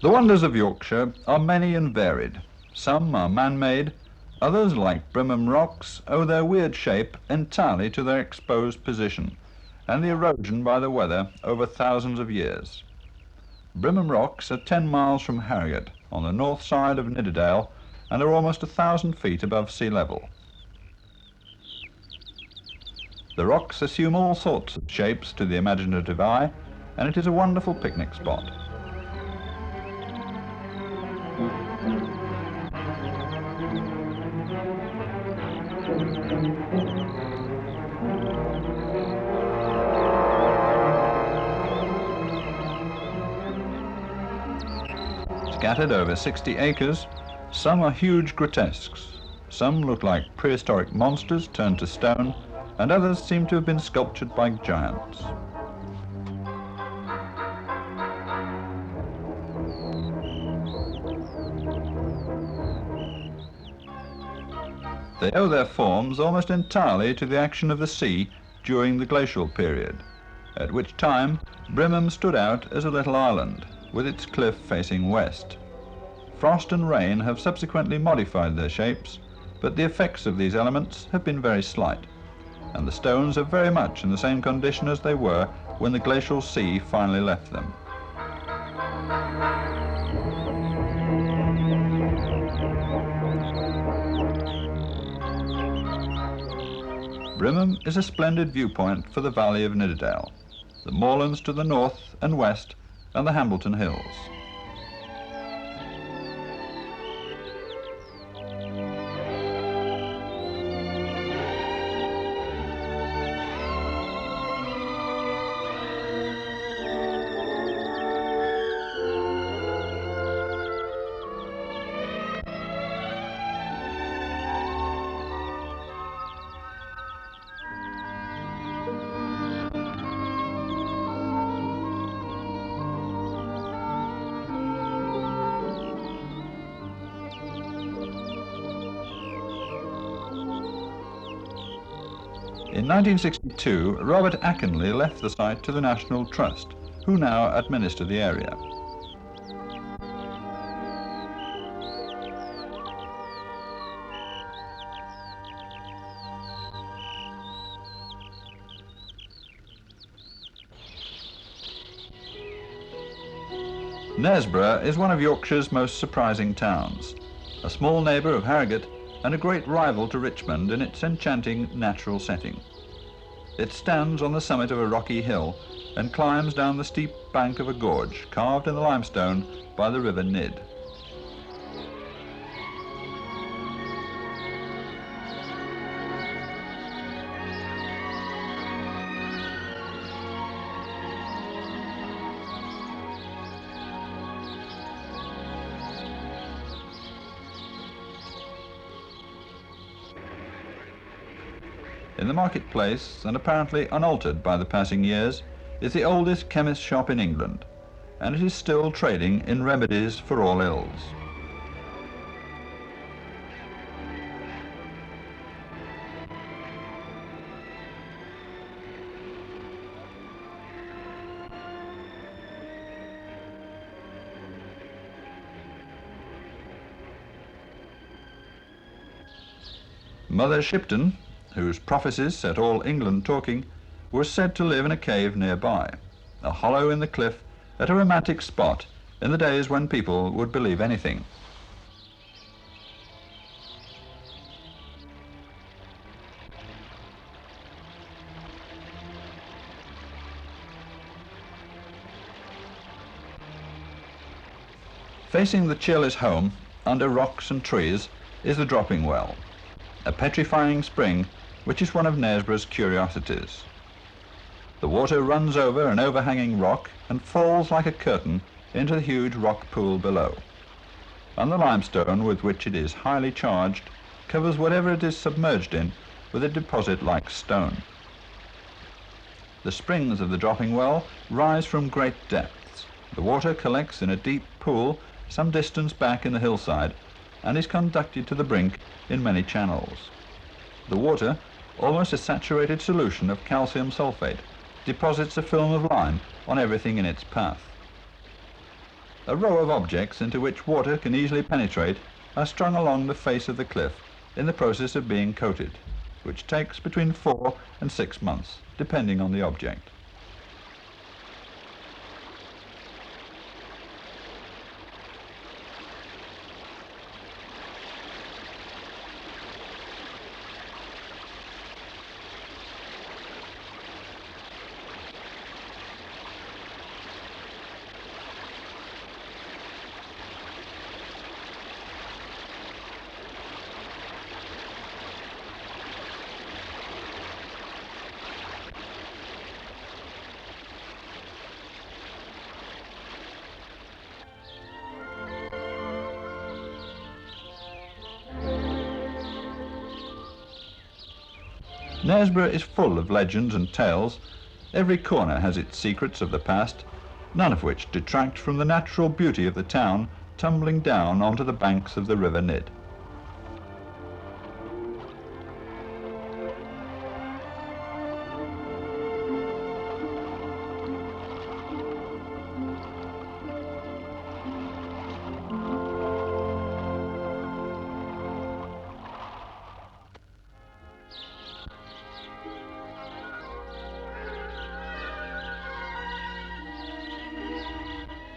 The wonders of Yorkshire are many and varied. Some are man-made, others, like Brimham Rocks, owe their weird shape entirely to their exposed position and the erosion by the weather over thousands of years. Brimham Rocks are 10 miles from Harrogate, on the north side of Nidderdale, and are almost 1,000 feet above sea level. The rocks assume all sorts of shapes to the imaginative eye, and it is a wonderful picnic spot. Scattered over 60 acres, some are huge grotesques, some look like prehistoric monsters turned to stone, and others seem to have been sculptured by giants. They owe their forms almost entirely to the action of the sea during the glacial period, at which time Brimham stood out as a little island, with its cliff facing west. Frost and rain have subsequently modified their shapes, but the effects of these elements have been very slight, and the stones are very much in the same condition as they were when the glacial sea finally left them. Brimham is a splendid viewpoint for the valley of Nidderdale, the moorlands to the north and west, and the Hambleton Hills. In 1962, Robert Ackenley left the site to the National Trust, who now administer the area. Knaresborough is one of Yorkshire's most surprising towns, a small neighbour of Harrogate and a great rival to Richmond in its enchanting natural setting. It stands on the summit of a rocky hill and climbs down the steep bank of a gorge carved in the limestone by the River Nidd. In the marketplace, and apparently unaltered by the passing years, is the oldest chemist's shop in England, and it is still trading in remedies for all ills. Mother Shipton, whose prophecies set all England talking, was said to live in a cave nearby, a hollow in the cliff at a romantic spot in the days when people would believe anything. Facing the cheerless home, under rocks and trees, is the dropping well, a petrifying spring which is one of Knaresborough's curiosities. The water runs over an overhanging rock and falls like a curtain into the huge rock pool below, and the limestone with which it is highly charged covers whatever it is submerged in with a deposit-like stone. The springs of the dropping well rise from great depths. The water collects in a deep pool some distance back in the hillside and is conducted to the brink in many channels. The water, almost a saturated solution of calcium sulfate, deposits a film of lime on everything in its path. A row of objects into which water can easily penetrate are strung along the face of the cliff in the process of being coated, which takes between 4 and 6 months, depending on the object. Knaresborough is full of legends and tales. Every corner has its secrets of the past, none of which detract from the natural beauty of the town tumbling down onto the banks of the River Nid.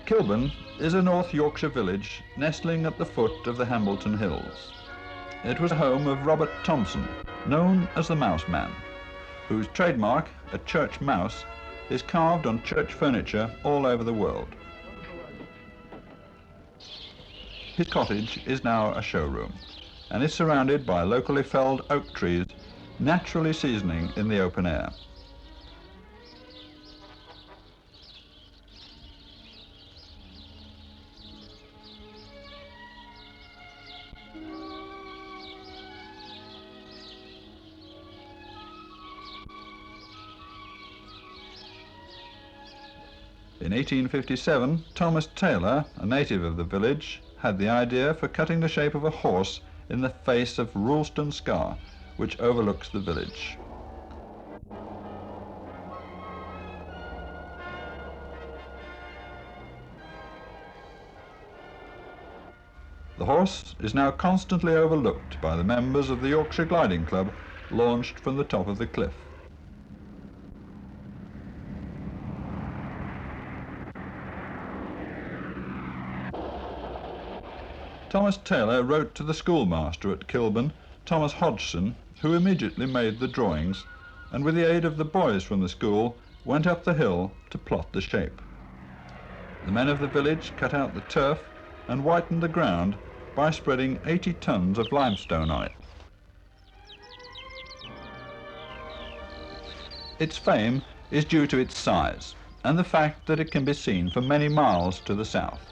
Kilburn is a North Yorkshire village nestling at the foot of the Hambleton Hills. It was the home of Robert Thompson, known as the Mouse Man, whose trademark, a church mouse, is carved on church furniture all over the world. His cottage is now a showroom and is surrounded by locally felled oak trees, naturally seasoning in the open air. In 1857, Thomas Taylor, a native of the village, had the idea for cutting the shape of a horse in the face of Rulston Scar, which overlooks the village. The horse is now constantly overlooked by the members of the Yorkshire Gliding Club, launched from the top of the cliff. Thomas Taylor wrote to the schoolmaster at Kilburn, Thomas Hodgson, who immediately made the drawings, and with the aid of the boys from the school, went up the hill to plot the shape. The men of the village cut out the turf and whitened the ground by spreading 80 tons of limestone on it. Its fame is due to its size and the fact that it can be seen for many miles to the south.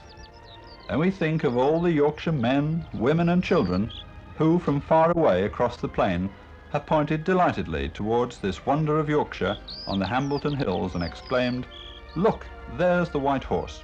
And we think of all the Yorkshire men, women and children who from far away across the plain have pointed delightedly towards this wonder of Yorkshire on the Hambleton Hills and exclaimed, "Look, there's the white horse."